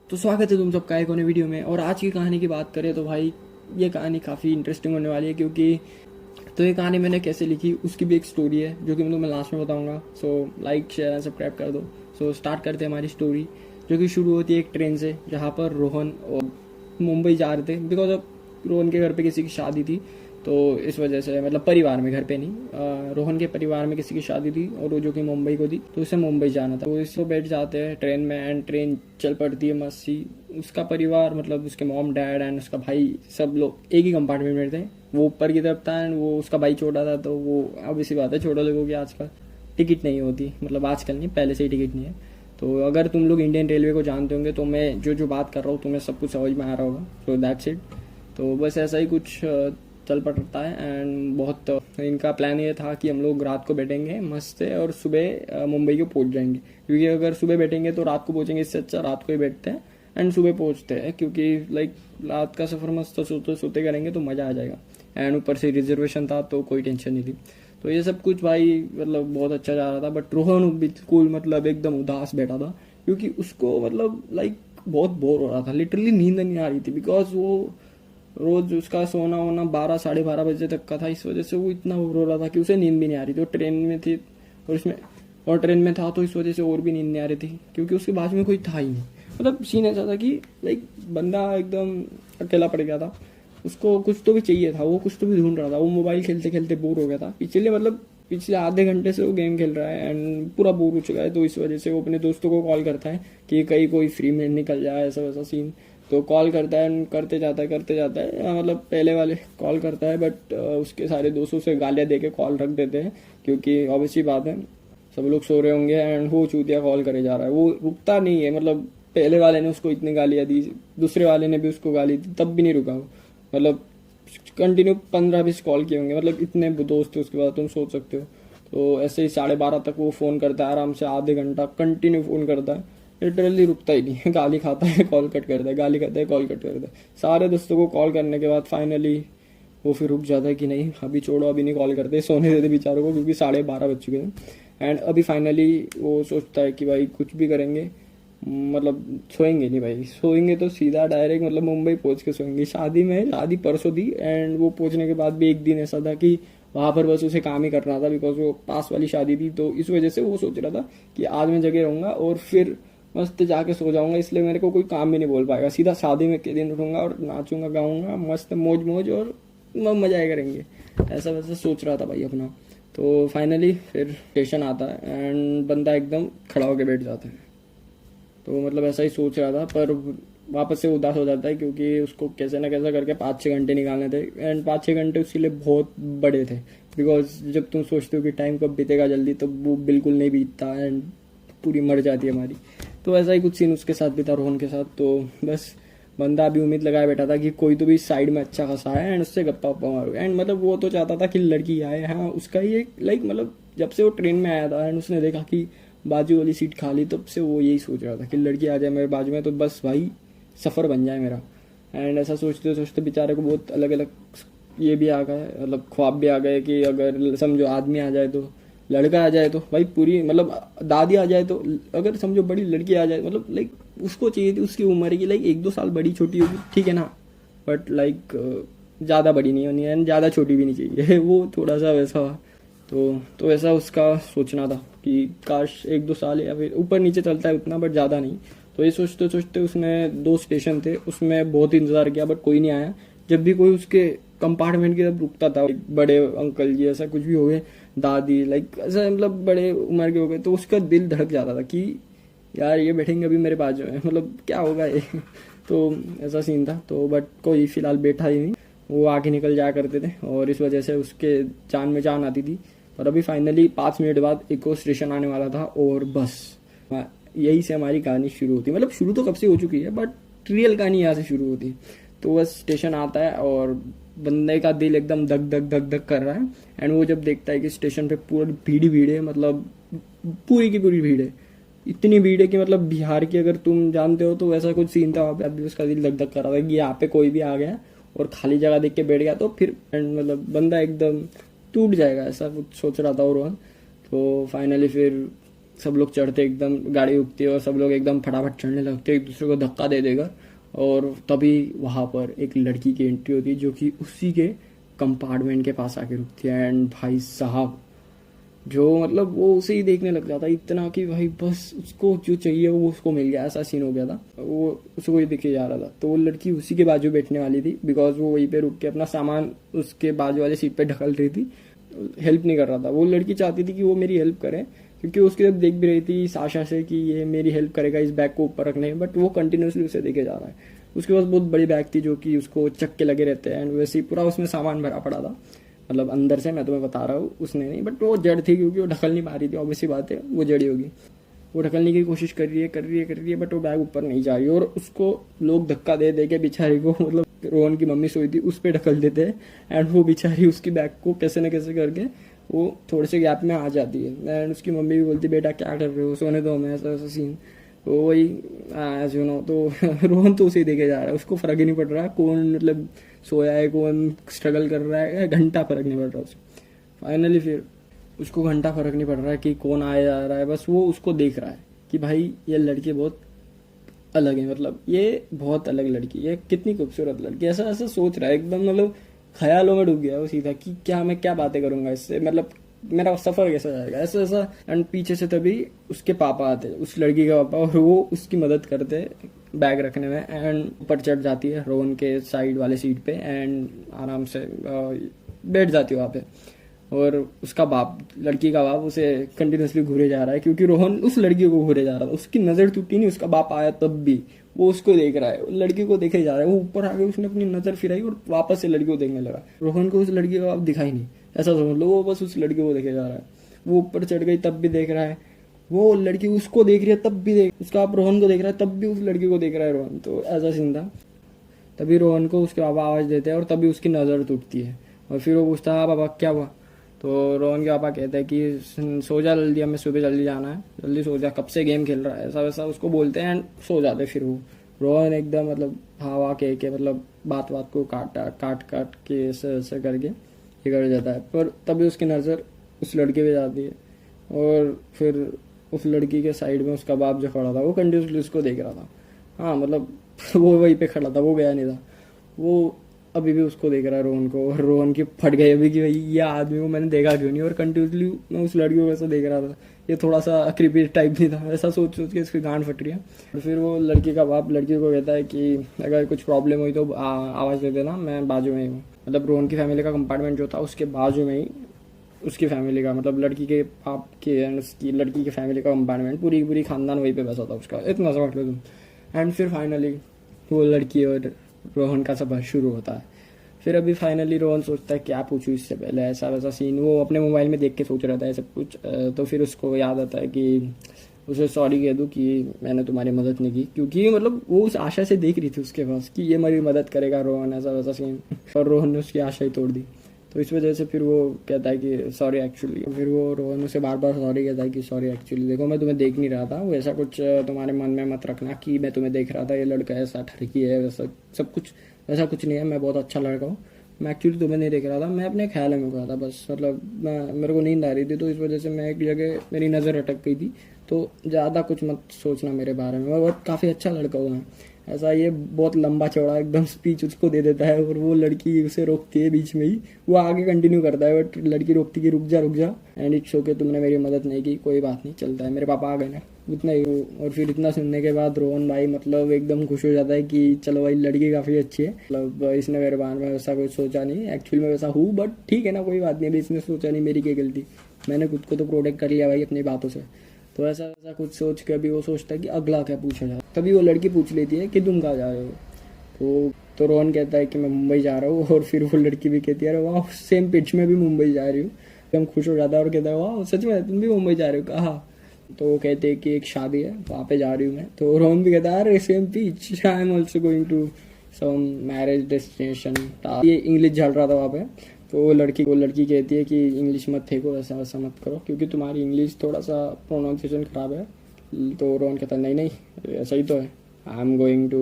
तो स्वागत है तुम सबका एक और वीडियो में। और आज की कहानी की बात करें तो भाई ये कहानी काफ़ी इंटरेस्टिंग होने वाली है, क्योंकि तो ये कहानी मैंने कैसे लिखी उसकी भी एक स्टोरी है जो कि मैं तुम्हें लास्ट में बताऊंगा। So like share and subscribe कर दो। सो स्टार्ट करते हैं हमारी स्टोरी, जो कि शुरू होती है एक ट्रेन से, जहाँ पर रोहन और मुंबई जा रहे थे बिकॉज ऑफ रोहन के घर पे किसी की शादी थी। तो इस वजह से मतलब परिवार में, घर पे नहीं, रोहन के परिवार में किसी की शादी थी और वो जो कि मुंबई को थी, तो उसे मुंबई जाना था। तो इसको बैठ जाते हैं ट्रेन में एंड ट्रेन चल पड़ती है मस्त सी। उसका परिवार मतलब उसके मॉम डैड एंड उसका भाई सब लोग एक ही कंपार्टमेंट में थे। वो ऊपर की तरफ था एंड वो उसका भाई छोटा था, तो वो अब इसी बात है, छोटा लोगों की आजकल टिकट नहीं होती, मतलब आजकल नहीं, पहले से ही टिकट नहीं है। तो अगर तुम लोग इंडियन रेलवे को जानते होंगे तो मैं जो जो बात कर रहा हूँ तुम्हें सब कुछ समझ में आ रहा होगा। So that's it. तो बस ऐसा ही कुछ चल पड़ता है एंड बहुत इनका प्लान ये था कि हम लोग रात को बैठेंगे मस्त से और सुबह मुंबई को पहुंच जाएंगे, क्योंकि अगर सुबह बैठेंगे तो रात को पहुंचेंगे, इससे अच्छा रात को ही बैठते हैं एंड सुबह पहुंचते हैं, क्योंकि लाइक रात का सफ़र मस्त सोते सोते करेंगे तो मज़ा आ जाएगा। एंड ऊपर से रिजर्वेशन था तो कोई टेंशन नहीं थी। तो ये सब कुछ भाई मतलब बहुत अच्छा जा रहा था, बट रोहन बिल्कुल मतलब एकदम उदास बैठा था, क्योंकि उसको मतलब लाइक बहुत बोर हो रहा था, लिटरली नींद नहीं आ रही थी, बिकॉज वो रोज उसका सोना होना 12 साढ़े 12 बजे तक का था। इस वजह से वो इतना रो रहा था कि उसे नींद भी नहीं आ रही थी। वो ट्रेन में थी और ट्रेन में था, तो इस वजह से और भी नींद नहीं आ रही थी, क्योंकि उसके बाजू में कोई था ही नहीं। मतलब सीन ऐसा था कि लाइक बंदा एकदम अकेला पड़ गया था। उसको कुछ तो भी चाहिए था, वो कुछ तो भी ढूंढ रहा था। वो मोबाइल खेलते खेलते बोर हो गया था, पिछले आधे घंटे से वो गेम खेल रहा है एंड पूरा बोर हो चुका है। तो इस वजह से वो अपने दोस्तों को कॉल करता है कि कहीं कोई फ्री में निकल जाए, ऐसा वैसा सीन। तो कॉल करता है, करते जाता है, मतलब पहले वाले कॉल करता है, बट उसके सारे दोस्तों से गालियाँ दे के कॉल रख देते हैं, क्योंकि ऑब्वियसली बात है सब लोग सो रहे होंगे एंड वो चूतिया कॉल करे जा रहा है। वो रुकता नहीं है, मतलब पहले वाले ने उसको इतनी गालियाँ दी, दूसरे वाले ने भी उसको गाली दी, तब भी नहीं रुका वो। मतलब कंटिन्यू 15-20 कॉल किए होंगे, मतलब इतने दोस्त थे उसके बाद, तुम सोच सकते हो। तो ऐसे ही 12:30 तक वो फ़ोन करता है, आराम से आधे घंटा कंटिन्यू फ़ोन करता है, लिटरली रुकता ही नहीं है। गाली खाता है, कॉल कट करता है, गाली खाता है, कॉल कट करता है। सारे दोस्तों को कॉल करने के बाद फाइनली वो फिर रुक जाता है कि नहीं अभी छोड़ो, अभी नहीं कॉल करते, सोने देते बेचारों को, क्योंकि 12:30 बज चुके हैं। एंड अभी फाइनली वो सोचता है कि भाई कुछ भी करेंगे, मतलब सोएंगे नहीं भाई, सोएंगे तो सीधा डायरेक्ट मतलब मुंबई पहुंच के सोएंगे। शादी परसों थी एंड वो पहुंचने के बाद भी एक दिन ऐसा था कि वहां पर बस उसे काम ही करना था, बिकॉज वो पास वाली शादी थी। तो इस वजह से वो सोच रहा था कि आज मैं जगह रहूंगा और फिर मस्त जाके सो जाऊंगा, इसलिए मेरे को कोई काम भी नहीं बोल पाएगा, सीधा शादी में के दिन उठूंगा और नाचूंगा गाऊंगा मस्त मौज मौज और मजा करेंगे। ऐसा वैसा सोच रहा था भाई अपना। तो फाइनली फिर स्टेशन आता है एंड बंदा एकदम खड़ा होकर बैठ जाता है। तो मतलब ऐसा ही सोच रहा था, पर वापस से उदास हो जाता है, क्योंकि उसको कैसे ना कैसे करके 5-6 घंटे निकालने थे एंड 5-6 घंटे उसके लिए बहुत बड़े थे। बिकॉज जब तुम सोचते हो कि टाइम कब बीतेगा जल्दी, तो वो बिल्कुल नहीं बीतता एंड पूरी मर जाती है हमारी। तो ऐसा ही कुछ सीन उसके साथ भी था, रोहन के साथ। तो बस बंदा अभी उम्मीद लगाए बैठा था कि कोई तो भी साइड में अच्छा खासा है एंड उससे गप्पा वप्पा मारो। एंड मतलब वो तो चाहता था कि लड़की आए। हाँ, उसका ही एक लाइक मतलब जब से वो ट्रेन में आया था एंड उसने देखा कि बाजू वाली सीट खाली, तब से वो यही सोच रहा था कि लड़की आ जाए मेरे बाजू में तो बस भाई सफ़र बन जाए मेरा। एंड ऐसा सोचते सोचते बेचारे को बहुत अलग अलग ये भी आ गए, मतलब ख्वाब भी आ गए कि अगर समझो आदमी आ जाए तो, लड़का आ जाए तो भाई पूरी मतलब दादी आ जाए तो, अगर समझो बड़ी लड़की आ जाए, मतलब लाइक उसको चाहिए थी उसकी उम्र की, लाइक 1-2 साल बड़ी छोटी होगी ठीक है ना, बट लाइक ज़्यादा बड़ी नहीं होनी है, ज़्यादा छोटी भी नहीं चाहिए। वो थोड़ा सा वैसा। तो ऐसा उसका सोचना था कि काश 1-2 साल या फिर ऊपर नीचे चलता है उतना, बट ज़्यादा नहीं। तो ये सोचते सोचते उसने 2 स्टेशन थे उसमें बहुत इंतज़ार किया, बट कोई नहीं आया। जब भी कोई उसके कंपार्टमेंट की तरफ रुकता था, बड़े अंकल जी ऐसा कुछ भी हो गए, दादी लाइक ऐसा मतलब बड़े उम्र के हो गए, तो उसका दिल धड़क जाता था कि यार ये बैठेंगे अभी मेरे बाजू में, मतलब क्या होगा ये। तो ऐसा सीन था। तो बट कोई फिलहाल बैठा ही नहीं, वो आके निकल जाया करते थे और इस वजह से उसके जान में जान आती थी। और अभी फाइनली 5 मिनट बाद एक और स्टेशन आने वाला था और बस यही से हमारी कहानी शुरू होती है। मतलब शुरू तो कब से हो चुकी है, बट रियल कहानी यहाँ से शुरू होती है। तो बस स्टेशन आता है और बंदे का दिल एकदम धक धक धक धक कर रहा है एंड वो जब देखता है कि स्टेशन पे पूरी भीड़ है, मतलब पूरी की पूरी भीड़ है, इतनी भीड़ है कि मतलब बिहार की अगर तुम जानते हो तो वैसा कुछ सीन था वहाँ पे। अभी उसका दिल धक धक कर रहा था कि यहाँ पे कोई भी आ गया और खाली जगह देख के बैठ गया तो फिर मतलब बंदा एकदम टूट जाएगा, ऐसा कुछ सोच रहा था। और तो फाइनली फिर सब लोग चढ़ते, एकदम गाड़ी रुकती है और सब लोग एकदम फटाफट चढ़ने लगते, एक दूसरे को धक्का दे देगा। और तभी वहाँ पर एक लड़की की एंट्री होती है जो कि उसी के कंपार्टमेंट के पास आके रुकती है। एंड भाई साहब जो मतलब वो उसे ही देखने लग जाता है इतना कि भाई बस उसको जो चाहिए वो उसको मिल गया, ऐसा सीन हो गया था। वो उसको ही देखे जा रहा था, तो वो लड़की उसी के बाजू बैठने वाली थी बिकॉज वो वहीं पे रुक के अपना सामान उसके बाजू वाले सीट पे ढकल रही थी, हेल्प नहीं कर रहा था। वो लड़की चाहती थी कि वो मेरी हेल्प करे क्योंकि उसकी जब देख भी रही थी इस आशा से कि ये मेरी हेल्प करेगा इस बैग को ऊपर रखने में, बट वो कंटिन्यूसली उसे देखे जा रहा है। उसके पास बहुत बड़ी बैग थी जो कि उसको चक्के लगे रहते हैं एंड वैसे ही पूरा उसमें सामान भरा पड़ा था, मतलब अंदर से, मैं तुम्हें बता रहा हूँ, उसने नहीं, बट वो जड़ थी क्योंकि वो ढकल नहीं पा रही थी, ऑब्वियसली बात है वो जड़ी होगी। वो ढकलने की कोशिश कर रही है बट वो बैग ऊपर नहीं जा रही और उसको लोग धक्का दे दे के बेचारी को, मतलब रोहन की मम्मी सोई थी उस पर ढकल देते हैं एंड वो बेचारी उसकी बैग को कैसे न कैसे करके वो थोड़े से गैप में आ जाती है। एंड उसकी मम्मी भी बोलती बेटा क्या कर रहे हो, सोने दो हमें, ऐसा ऐसा सीन। तो वही एज यू नो, तो रोहन तो उसे देखे जा रहा है, उसको फर्क ही नहीं पड़ रहा कौन मतलब सोया है, कौन स्ट्रगल कर रहा है, घंटा फर्क नहीं पड़ रहा उसको। फाइनली फिर उसको घंटा फर्क नहीं पड़ रहा है कि कौन आया जा रहा है, बस वो उसको देख रहा है कि भाई ये लड़की बहुत अलग है, मतलब ये बहुत अलग लड़की, ये कितनी खूबसूरत लड़की, ऐसा ऐसा सोच रहा है एकदम, मतलब ख्यालों में डूब गया वो सीधा कि क्या मैं क्या बातें करूंगा इससे, मतलब मेरा सफर कैसा जाएगा, ऐसा ऐसा। एंड पीछे से तभी उसके पापा आते, उस लड़की के पापा, और वो उसकी मदद करते बैग रखने में एंड ऊपर चढ़ जाती है रोहन के साइड वाले सीट पे एंड आराम से बैठ जाती है वहाँ पे। और उसका बाप, लड़की का बाप उसे कंटिन्यूसली घूरे जा रहा है क्योंकि रोहन उस लड़की को घूरे जा रहा था, उसकी नजर टूटी नहीं, उसका बाप आया तब भी वो उसको देख रहा है, लड़की को देखे जा रहा है। वो ऊपर आके उसने अपनी नजर फिराई और वापस से लड़की को देखने लगा। रोहन को उस लड़की का बाप दिखाई नहीं, ऐसा समझ लो, वो बस उस लड़की को देखे जा रहा है। वो ऊपर चढ़ गई तब भी देख रहा है, वो लड़की उसको देख रही है तब भी देख, उसका बाप रोहन को देख रहा है तब भी उस लड़की को देख रहा है रोहन। तो ऐसा सीन था। तभी रोहन को उसके पापा आवाज देते हैं और तभी उसकी नजर टूटती है और फिर वो पूछता है पापा क्या हुआ। तो रोहन के पापा कहते हैं कि सो जा जल्दी, हमें सुबह जल्दी जाना है, जल्दी सो जा, कब से गेम खेल रहा है, ऐसा वैसा उसको बोलते हैं एंड सो जाते। फिर वो रोहन एकदम मतलब हवा के मतलब बात को काट के ऐसे ऐसे करके ये कर जाता है, पर तभी उसकी नज़र उस लड़के पे जाती है और फिर उस लड़की के साइड में उसका बाप जो खड़ा था वो कंटिन्यूसली उसको देख रहा था। हाँ मतलब वो वहीं पे खड़ा था, वो गया नहीं था, वो अभी भी उसको देख रहा है रोहन को। और रोहन की फट गई अभी कि भाई ये आदमी को मैंने देखा क्यों नहीं, और कंटिन्यूसली मैं उस लड़की को वैसा देख रहा था, ये थोड़ा सा क्रीपी टाइप भी था, ऐसा सोच सोच के इसकी गांड फट रही है। और फिर वो लड़की का बाप लड़की को कहता है कि अगर कुछ प्रॉब्लम हुई तो आवाज़ दे देना, मैं बाजू में ही हूँ। मतलब रोहन की फैमिली का कंपार्टमेंट जो था उसके बाजू में ही उसकी फैमिली का, मतलब लड़की के बाप के एंड उसकी लड़की की फैमिली का कंपार्टमेंट, पूरी खानदान वहीं पे बसा था उसका, इतना समझ लो तुम। एंड फिर फाइनली वो लड़की और रोहन का सफर शुरू होता है। फिर अभी फाइनली रोहन सोचता है क्या पूछूं इससे पहले, ऐसा वैसा सीन वो अपने मोबाइल में देख के सोच रहा था है सब कुछ। तो फिर उसको याद आता है कि उसे सॉरी कह दूं कि मैंने तुम्हारी मदद नहीं की, क्योंकि मतलब वो उस आशा से देख रही थी उसके पास कि ये मेरी मदद करेगा रोहन, ऐसा वैसा सीन, और रोहन ने उसकी आशा ही तोड़ दी। तो इस वजह से फिर वो कहता है कि सॉरी एक्चुअली, फिर वो रोहन उसे बार बार सॉरी कहता है कि सॉरी एक्चुअली देखो मैं तुम्हें देख नहीं रहा था, वो ऐसा कुछ तुम्हारे मन में मत रखना कि मैं तुम्हें देख रहा था, ये लड़का ऐसा ठरकी है, वैसा सब कुछ, ऐसा कुछ नहीं है, मैं बहुत अच्छा लड़का हूँ, मैं एक्चुअली तुम्हें नहीं देख रहा था, मैं अपने ख्याल में गया था बस, मतलब मेरे को नींद आ रही थी तो इस वजह से मैं एक जगह मेरी नज़र अटक गई थी, तो ज़्यादा कुछ मत सोचना मेरे बारे में, मैं बहुत काफ़ी अच्छा लड़का हूँ मैं, ऐसा। ये बहुत लंबा चौड़ा एकदम स्पीच उसको दे देता है और वो लड़की उसे रोकती है बीच में ही, वो आगे कंटिन्यू करता है बट लड़की रोकती है रुक जा एंड इट्स ओके, तुमने मेरी मदद नहीं की, कोई बात नहीं, चलता है, मेरे पापा आ गए ना, उतना ही। और फिर इतना सुनने के बाद रोहन भाई मतलब एकदम खुश हो जाता है कि चलो भाई लड़की काफ़ी अच्छी है, मतलब इसने मेरे बारे में वैसा कुछ सोचा नहीं, एक्चुअली मैं वैसा हूँ बट ठीक है ना, कोई बात नहीं, अभी इसने सोचा नहीं, मेरी क्या गलती, मैंने खुद को तो प्रोटेक्ट कर लिया भाई अपनी बातों से। तो ऐसा वैसा कुछ सोच के अभी वो सोचता है कि अगला क्या पूछा जाए। तभी वो लड़की पूछ लेती है कि तुम कहाँ जा रहे हो, तो रोहन कहता है कि मैं मुंबई जा रहा हूँ, और फिर वो लड़की भी कहती है अरे वाह सेम पिच में भी मुंबई जा रही हूँ, एकदम खुश हो जाता है और कहता है वाह सच में तुम भी मुंबई जा रहे हो, कहा। तो वो कहते हैं कि एक शादी है वहाँ पे जा रही हूँ मैं, तो रोहन भी कहता है अरे same pitch, I am also going to some marriage destination, ये इंग्लिश झल रहा था वहाँ पे। तो वो लड़की कहती है कि इंग्लिश मत फेंको, ऐसा वैसा मत करो क्योंकि तुम्हारी इंग्लिश थोड़ा सा प्रोनाउंसिएशन खराब है। तो रोहन कहता है नहीं सही तो है, आई एम गोइंग टू,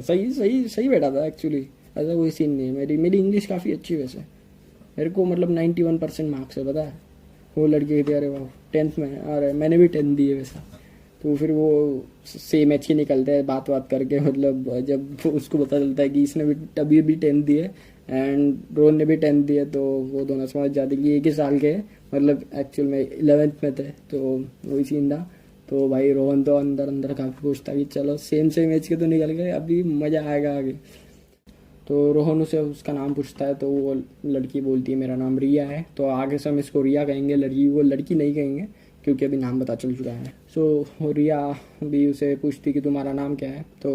सही बैठा था एक्चुअली, ऐसा कोई सीन नहीं है, मेरी इंग्लिश काफ़ी अच्छी वैसे, मेरे को मतलब 91% मार्क्स है पता है। वो लड़की कहती है अरे वाह 10th में, और मैंने भी 10th दी है वैसा। तो फिर वो सेम एच के निकलते हैं बात करके, मतलब जब उसको पता चलता है कि इसने भी अभी भी 10th दी है एंड रोहन ने भी 10th दी है, तो वो दोनों समझ जाते कि एक ही साल के, मतलब एक्चुअल में 11th में थे, तो वही सीन था। तो भाई रोहन तो अंदर अंदर काफ़ी खुश था कि चलो सेम एज के तो निकल गए, अभी मज़ा आएगा आगे। तो रोहन उसे उसका नाम पूछता है, तो वो लड़की बोलती है मेरा नाम रिया है। तो आगे से हम इसको रिया कहेंगे, लड़की नहीं कहेंगे क्योंकि अभी नाम पता चल चुका है। सो रिया भी उसे पूछती कि तुम्हारा नाम क्या है, तो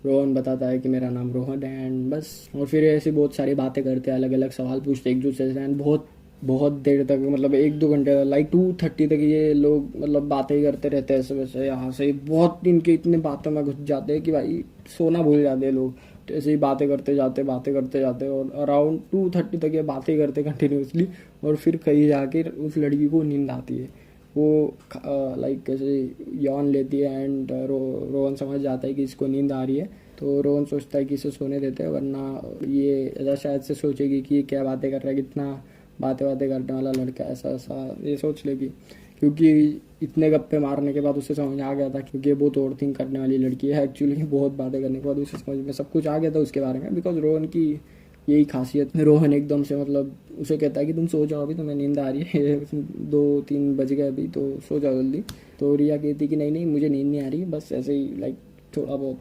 रोहन बताता है कि मेरा नाम रोहन है एंड बस। और फिर ऐसी बहुत सारी बातें करते हैं, अलग अलग सवाल पूछते एक दूसरे से एंड बहुत देर तक, मतलब 1-2 घंटे, लाइक 2:30 तक ये लोग मतलब बातें ही करते रहते हैं ऐसे वैसे। यहाँ से बहुत इनके इतने बातों में घुस जाते हैं कि भाई सोना भूल जाते हैं लोग, तो ऐसे ही बातें करते जाते और अराउंड 2:30 तक ये बातें करते कंटिन्यूसली। और फिर कहीं जाके उस लड़की को नींद आती है, वो लाइक कैसे यौन लेती है एंड रोहन समझ जाता है कि इसको नींद आ रही है। तो रोहन सोचता है कि इसे सोने देते हैं, वरना ये ऐसा शायद से सोचेगी कि ये क्या बातें कर रहा है, कितना बातें करने वाला लड़का, ऐसा ये सोच लेगी। क्योंकि इतने गप्पे मारने के बाद उसे समझ आ गया था, क्योंकि ये बहुत ओवर थिंक करने वाली लड़की है एक्चुअली। बहुत बातें करने के बाद उसे समझ में सब कुछ आ गया था उसके बारे में, बिकॉज रोहन की यही खासियत। रोहन एकदम से मतलब उसे कहता है कि तुम सो जाओ, अभी तुम्हें नींद आ रही है, 2-3 बज गए अभी, तो सो जाओ जल्दी। तो रिया कहती कि नहीं मुझे नींद नहीं आ रही, बस ऐसे ही लाइक थोड़ा बहुत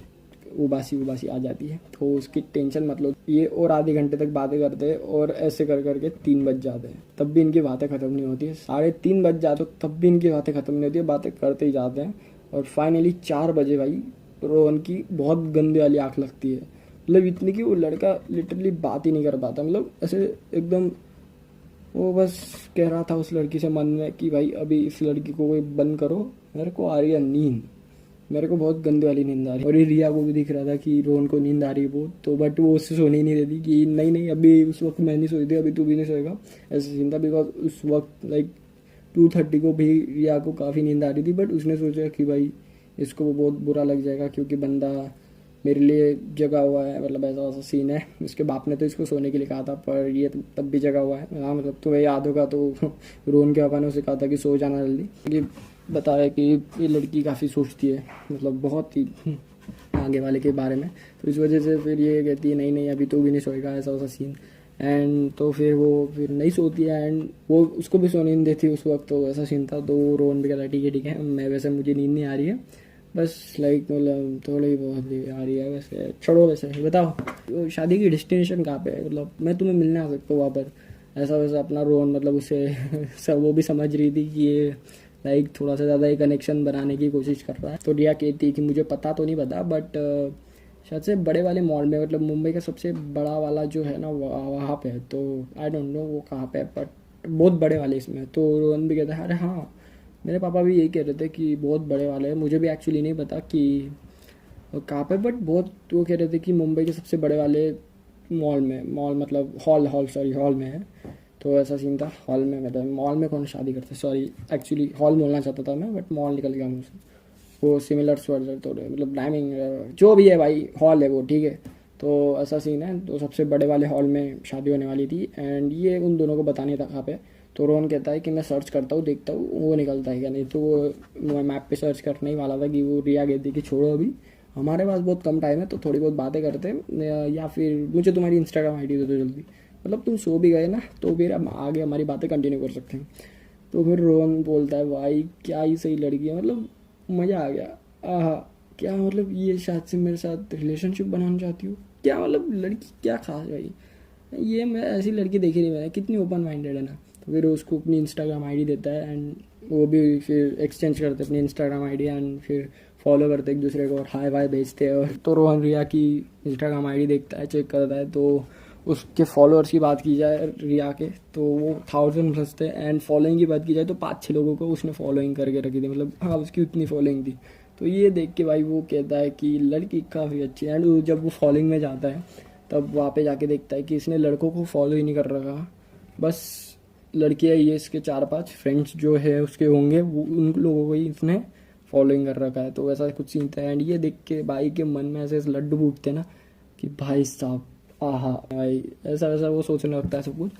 उबासी आ जाती है। तो उसकी टेंशन मतलब ये और आधे घंटे तक बातें करते हैं और ऐसे करके 3 बज जाते हैं, तब भी इनकी बातें खत्म नहीं होती है। 3:30 बज जाते तब भी इनकी बातें खत्म नहीं होती है, बातें करते ही जाते हैं। और फाइनली 4 बजे भाई रोहन की बहुत गंदे वाली आँख लगती है, मतलब इतनी कि वो लड़का लिटरली बात ही नहीं कर पाता, मतलब ऐसे एकदम वो बस कह रहा था उस लड़की से मन में कि भाई अभी इस लड़की को कोई बंद करो, मेरे को आ रही है नींद, मेरे को बहुत गंदे वाली नींद आ रही है। और ये रिया को भी दिख रहा था कि रोहन को नींद आ रही है बहुत, तो बट वो उससे सोने ही नहीं देती कि नहीं अभी उस वक्त मैं नहीं सोई थी, अभी तू भी नहीं सोएगा, ऐसे सीन था। बिकॉज उस वक्त लाइक 2:30 को भी रिया को काफ़ी नींद आ रही थी, बट उसने सोचा कि भाई इसको बहुत बुरा लग जाएगा क्योंकि बंदा मेरे लिए जगा हुआ है, मतलब ऐसा सीन है। उसके बाप ने तो इसको सोने के लिए कहा था, पर ये तब भी जगा हुआ है। हाँ मतलब तुम्हें याद होगा तो रोहन के पापा ने उसे कहा था कि सो जाना जल्दी। ये बताया कि ये लड़की काफ़ी सोचती है, मतलब बहुत ही आगे वाले के बारे में, तो इस वजह से फिर ये कहती है नहीं अभी तो भी नहीं सोएगा, ऐसा सीन। एंड तो फिर वो फिर नहीं सोती है एंड वो उसको भी सोने नहीं देती उस वक्त, तो ऐसा सीन था। तो रोहन भी कहता ठीक है मैं वैसे मुझे नींद नहीं आ रही है, बस लाइक मतलब थोड़ी बहुत आ रही है, वैसे छोड़ो। वैसे बताओ शादी की डेस्टिनेशन कहाँ पे है, मतलब मैं तुम्हें मिलने आ सकता हूँ वहाँ पर, ऐसा वैसा अपना रोहन मतलब उसे सब वो भी समझ रही थी कि ये लाइक थोड़ा सा ज़्यादा ही कनेक्शन बनाने की कोशिश कर रहा है। तो रिया कहती कि मुझे पता तो नहीं पता, बट शायद से बड़े वाले मॉल में, मतलब मुंबई का सबसे बड़ा वाला जो है ना वहाँ पे है, तो आई डोंट नो वो कहाँ पे है, बट बहुत बड़े वाले इसमें। तो रोहन भी कहता है अरे हाँ मेरे पापा भी यही कह रहे थे कि बहुत बड़े वाले हैं, मुझे भी एक्चुअली नहीं पता कि कहाँ पे, बट बहुत वो कह रहे थे कि मुंबई के सबसे बड़े वाले मॉल मतलब हॉल में है। तो ऐसा सीन था, हॉल में मतलब मॉल में कौन शादी करते, सॉरी एक्चुअली हॉल बोलना चाहता था मैं, बट मॉल निकल गया मुझसे। वो सिमिलर स्वर्डर तो मतलब टाइमिंग जो भी है भाई, हॉल है वो, ठीक है। तो ऐसा सीन है, तो सबसे बड़े वाले हॉल में शादी होने वाली थी एंड ये उन दोनों को बताने था कहाँ पे। तो रोहन कहता है कि मैं सर्च करता हूँ देखता हूँ वो निकलता है क्या, नहीं तो वो मैप पे सर्च करने ही वाला था कि वो रिया कहती कि छोड़ो अभी हमारे पास बहुत कम टाइम है, तो थोड़ी बहुत बातें करते हैं, या फिर मुझे तुम्हारी इंस्टाग्राम आईडी दे दो जल्दी, मतलब तुम सो भी गए ना तो फिर हम आगे हमारी बातें कंटिन्यू कर सकते हैं। तो फिर रोहन बोलता है भाई क्या ही सही लड़की है, मतलब मज़ा आ गया। आहा क्या मतलब ये शायद से मेरे साथ रिलेशनशिप बनाना चाहती हूँ क्या, मतलब लड़की क्या खास भाई, ये मैं ऐसी लड़की देखी नहीं मैंने, कितनी ओपन माइंडेड है ना। तो फिर उसको अपनी इंस्टाग्राम आईडी देता है एंड वो भी फिर एक्सचेंज करते अपनी इंस्टाग्राम आईडी एंड फिर फॉलो करते एक दूसरे को और हाय वाई भेजते हैं। और तो रोहन रिया की इंस्टाग्राम आईडी देखता है, चेक करता है, तो उसके फॉलोअर्स की बात की जाए रिया के तो वो 1000+ थे एंड फॉलोइंग की बात की जाए तो 5-6 लोगों को उसने फॉलोइंग करके रखी थी, मतलब हाँ उसकी उतनी फॉलोइंग थी। तो ये देख के भाई वो कहता है कि लड़की काफ़ी अच्छी है एंड जब वो फॉलोइंग में जाता है तब वहाँ पे जाके देखता है कि इसने लड़कों को फॉलो ही नहीं कर रखा, बस लड़कियाँ ये इसके 4-5 फ्रेंड्स जो है उसके होंगे वो उन लोगों को ही इसने फॉलोइंग कर रखा है। तो वैसा कुछ सीन था एंड ये देख के भाई के मन में ऐसे लड्डू फूटते ना कि भाई साहब आहा भाई, ऐसा वैसा वो सोचने लगता है सब कुछ।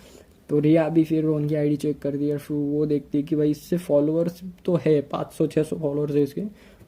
तो रिया भी फिर उनकी आईडी चेक कर दी और फिर वो देखती है कि भाई इससे फॉलोअर्स तो है 500-600 फॉलोअर्स है इसके,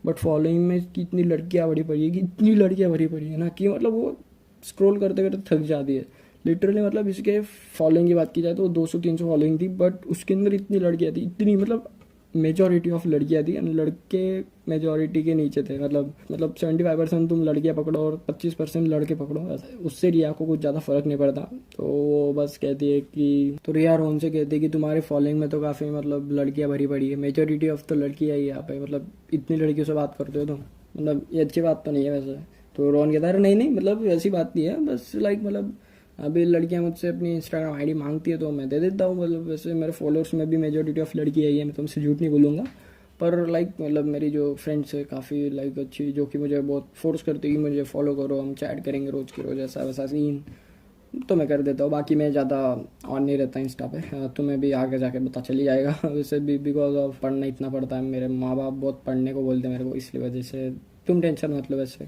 बट फॉलोइंग में इसकी इतनी लड़कियाँ भरी पड़ी है कि इतनी लड़कियाँ भरी पड़ी है ना कि मतलब वो स्क्रॉल करते करते थक जाती है लिटरली। मतलब इसके फॉलोइंग की बात की जाए तो 200-300 फॉलोइंग थी, बट उसके अंदर इतनी लड़कियाँ थी, इतनी मतलब मेजॉरिटी ऑफ लड़कियाँ थी एंड लड़के मेजॉरिटी के नीचे थे। मतलब 75% तुम लड़कियाँ पकड़ो और 25% लड़के पकड़ो, उससे रिया को कुछ ज़्यादा फर्क नहीं पड़ता। तो वो बस कहती है कि, तो रिया रोहन से कहती है कि तुम्हारे फॉलोइंग में तो काफ़ी मतलब लड़कियाँ भरी पड़ी है, मेजॉरिटी ऑफ तो लड़कियाँ ही यहाँ पे, मतलब इतनी लड़कियों से बात करते हो तुम, मतलब ये अच्छी बात तो नहीं है वैसे। तो रोहन कहता है नहीं मतलब ऐसी बात नहीं है, बस लाइक मतलब अभी लड़कियां मुझसे अपनी इंस्टाग्राम आईडी मांगती है तो मैं दे देता हूँ, मतलब वैसे मेरे फॉलोअर्स में भी मेजॉरिटी ऑफ लड़की आई है, मैं तुमसे झूठ नहीं बोलूँगा। पर लाइक मतलब मेरी जो फ्रेंड्स है काफ़ी लाइक अच्छी, जो कि मुझे बहुत फोर्स करती है कि मुझे फॉलो करो, हम चैट करेंगे रोज़ की रोज़, ऐसा वैसा सीन, तो मैं कर देता हूँ। बाकी मैं ज़्यादा ऑन नहीं रहता इंस्टा पे, तुम्हें भी आगे जाके पता चल ही जाएगा। वैसे भी बिकॉज ऑफ पढ़ना इतना पड़ता है, मेरे माँ बाप बहुत पढ़ने को बोलते हैं मेरे को, इसलिए वजह से तुम टेंशन मतलब वैसे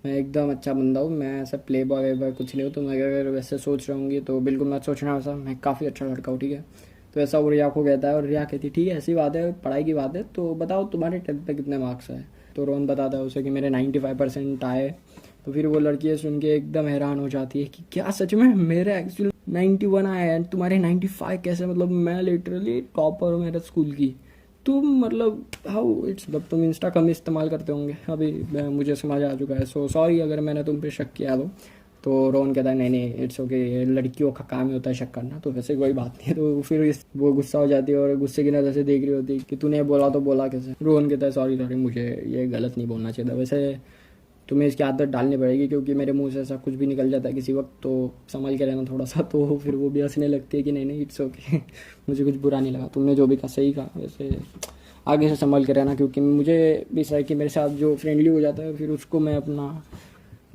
मैं एकदम अच्छा बंदा हूँ, मैं ऐसा प्ले बॉय वे बॉय कुछ नहीं हूँ। तो मैं अगर वैसे सोच रहा हूँ तो बिल्कुल मत सोचना वैसा, मैं काफ़ी अच्छा लड़का हूँ, ठीक है। तो ऐसा वो रिया को कहता है और रिया कहती ठीक है ऐसी बात है, पढ़ाई की बात है, तो बताओ तुम्हारे 10th पे कितने मार्क्स आए। तो रोहन बताता है उसे कि मेरे 95% आए। तो फिर वो लड़की सुन के एकदम हैरान हो जाती है कि क्या सच में, मेरे एक्चुअली 91 आए हैं, तुम्हारे 95 कैसे, मतलब मैं लिटरली टॉपर हूँ मेरे स्कूल की, तुम मतलब हाउ इट्स, मतलब तुम इंस्टा कम इस्तेमाल करते होंगे, अभी मुझे समझ आ चुका है, सो सॉरी अगर मैंने तुम पे शक किया तो रोहन कहता है नहीं इट्स ओके, लड़कियों का काम ही होता है शक करना, तो वैसे कोई बात नहीं है। तो फिर वो गुस्सा हो जाती है और गुस्से की नज़र से देख रही होती है कि तूने बोला तो बोला कैसे। रोहन कहता है सॉरी मुझे ये गलत नहीं बोलना चाहिए था, वैसे तुम्हें इसकी आदत डालनी पड़ेगी क्योंकि मेरे मुंह से ऐसा कुछ भी निकल जाता है किसी वक्त, तो संभल के रहना थोड़ा सा। तो फिर वो भी हंसने लगती है कि नहीं इट्स ओके, मुझे कुछ बुरा नहीं लगा, तुमने जो भी कहा सही कहा, वैसे आगे से संभल के रहना, क्योंकि मुझे भी ऐसा है कि मेरे साथ जो फ्रेंडली हो जाता है फिर उसको मैं अपना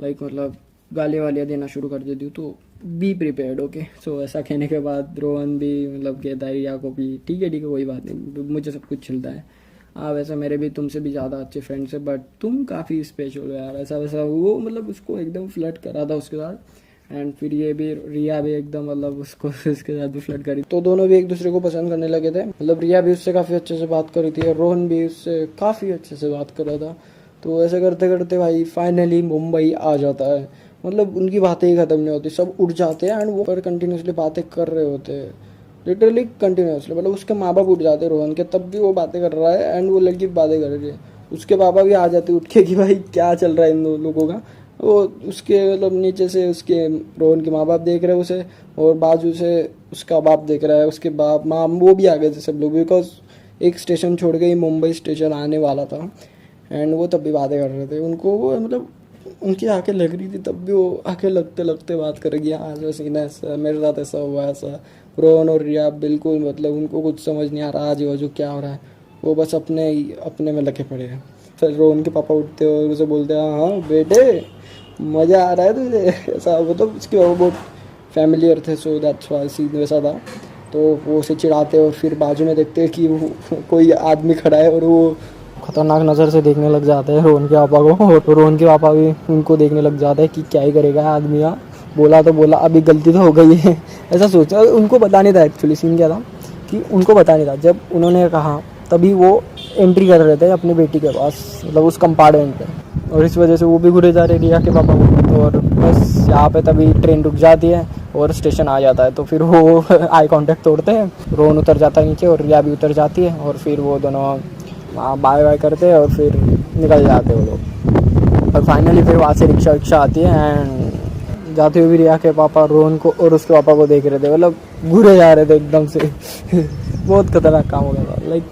लाइक मतलब गालियाँ वालियाँ देना शुरू कर देती हूँ, तो बी प्रिपेयर्ड ओके। सो ऐसा कहने के बाद रोहन भी मतलब कहता है रिया को भी ठीक है कोई बात नहीं, मुझे सब कुछ चलता है, हाँ वैसे मेरे भी तुमसे भी ज़्यादा अच्छे फ्रेंड्स हैं, बट तुम काफ़ी स्पेशल हो यार, ऐसा वैसा वो मतलब उसको एकदम फ्लर्ट करा था उसके साथ। एंड फिर ये भी रिया भी एकदम मतलब उसको उसके साथ भी फ्लर्ट करी, तो दोनों भी एक दूसरे को पसंद करने लगे थे। मतलब रिया भी उससे काफ़ी अच्छे से बात कर रही थी और रोहन भी उससे काफ़ी अच्छे से बात कर रहा था। तो ऐसे करते करते भाई फाइनली मुंबई आ जाता है। मतलब उनकी बातें ही ख़त्म नहीं होती, सब उठ जाते हैं एंड वो पर कंटिन्यूसली बातें कर रहे होते हैं, लिटरली कंटिन्यूसली। मतलब उसके माँ बाप उठ जाते हैं रोहन के, तब भी वो बातें कर रहा है एंड वो लड़की बातें कर रही है। उसके पापा भी आ जाते उठ के कि भाई क्या चल रहा है इन दोनों लोगों का। वो उसके मतलब नीचे से उसके रोहन के माँ बाप देख रहे हैं उसे, और बाजू से उसका बाप देख रहा है, उसके बाप माँ वो भी आ गए थे सब लोग, बिकॉज एक स्टेशन छोड़ के ही मुंबई स्टेशन आने वाला था। एंड वो तब भी बातें कर रहे थे, उनको वो मतलब उनकी आंखें लग रही थी, तब भी वो आंखें लगते लगते बात करेगी, आज वैसे सीन ऐसा मेरे साथ ऐसा हुआ ऐसा। रोहन और रिया बिल्कुल मतलब उनको कुछ समझ नहीं आ रहा आज जो क्या हो रहा है, वो बस अपने में लगे पड़े हैं। फिर रोहन के पापा उठते और उसे बोलते हैं हाँ बेटे मज़ा आ रहा है तुझे, ऐसा मतलब उसके पापा बहुत फैमिलियर थे, सो दैट्स व्हाई सीन वैसा था। तो वो उसे चिढ़ाते और फिर बाजू में देखते हैं कि वो कोई आदमी खड़ा है और वो खतरनाक नज़र से देखने लग जाते हैं रोहन के पापा को, और रोहन के पापा भी उनको देखने लग जाते हैं कि क्या ही करेगा आदमी, यहाँ बोला तो बोला अभी गलती तो हो गई है, ऐसा सोचा। उनको पता नहीं था एक्चुअली सीन क्या था कि उनको पता नहीं था, जब उन्होंने कहा तभी वो एंट्री कर रहे थे अपनी बेटी के पास, मतलब उस कंपार्टमेंट पे, और इस वजह से वो भी घुरे जा रहे रिया के पापा को। और बस यहाँ पे तभी ट्रेन रुक जाती है और स्टेशन आ जाता है, तो फिर वो आई कांटेक्ट तोड़ते हैं, रोहन उतर जाता है नीचे और रिया भी उतर जाती है, और फिर वो दोनों बाय बाय करते हैं और फिर निकल जाते हैं वो लोग। और फाइनली फिर वहाँ से रिक्शा आती है एंड जाते हुए भी रिया के पापा रोहन को और उसके पापा को देख रहे थे, मतलब घूरे जा रहे थे एकदम से बहुत खतरनाक काम हो गया था। लाइक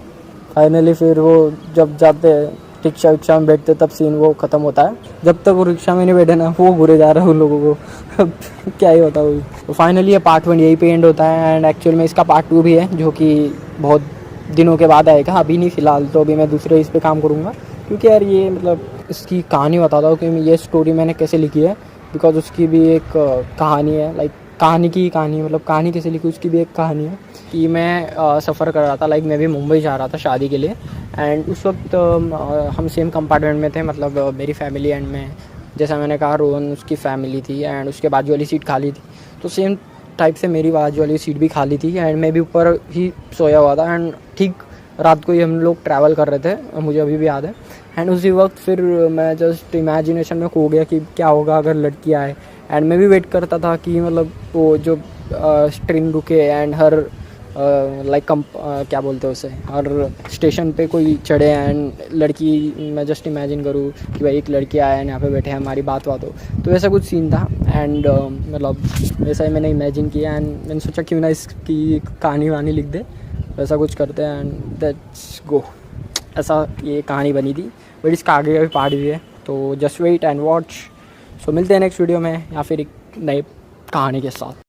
फाइनली फिर वो जब जाते हैं रिक्शा में बैठते तब सीन वो ख़त्म होता है, जब तक वो रिक्शा में नहीं बैठे ना वो घूरे जा रहा है उन लोगों को क्या ही होता है। तो फाइनली ये पार्ट 1 यही पे एंड होता है एंड एक्चुअल में इसका पार्ट 2 भी है जो कि बहुत दिनों के बाद आएगा, अभी नहीं फ़िलहाल, तो अभी मैं दूसरे इस पे काम करूँगा, क्योंकि यार ये मतलब इसकी कहानी बताता हूँ कि ये स्टोरी मैंने कैसे लिखी है, बिकॉज उसकी भी एक कहानी है, लाइक कहानी की कहानी, मतलब कहानी कैसे लिखी उसकी भी एक कहानी है। कि मैं सफ़र कर रहा था, लाइक मैं भी मुंबई जा रहा था शादी के लिए, एंड उस वक्त हम सेम कंपार्टमेंट में थे, मतलब मेरी फैमिली एंड मैं, जैसा मैंने कहा रोहन उसकी फैमिली थी एंड उसके बाजू वाली सीट खाली थी, तो सेम टाइप से मेरी बाजू वाली सीट भी खाली थी एंड मैं भी ऊपर ही सोया हुआ था एंड ठीक रात को ही हम लोग ट्रैवल कर रहे थे, मुझे अभी भी याद है। एंड उसी वक्त फिर मैं जस्ट इमेजिनेशन में खो गया कि क्या होगा अगर लड़की आए। एंड मैं भी वेट करता था कि मतलब वो जो ट्रेन रुके एंड हर लाइक क्या बोलते हैं उसे, हर स्टेशन पे कोई चढ़े एंड लड़की, मैं जस्ट इमेजिन करूँ कि भाई एक लड़की आया एंड यहाँ पे बैठे हैं, हमारी बात हो। तो वैसा कुछ सीन था एंड मतलब वैसा ही मैंने इमेजिन किया एंड मैंने सोचा क्यों ना इसकी कहानी वानी लिख दे, वैसा कुछ करते हैं एंड दैट्स गो। ऐसा ये कहानी बनी थी, बट इसका आगे का भी पार्ट भी है, तो जस्ट वेट एंड वॉच। सो मिलते हैं नेक्स्ट वीडियो में या फिर एक नई कहानी के साथ।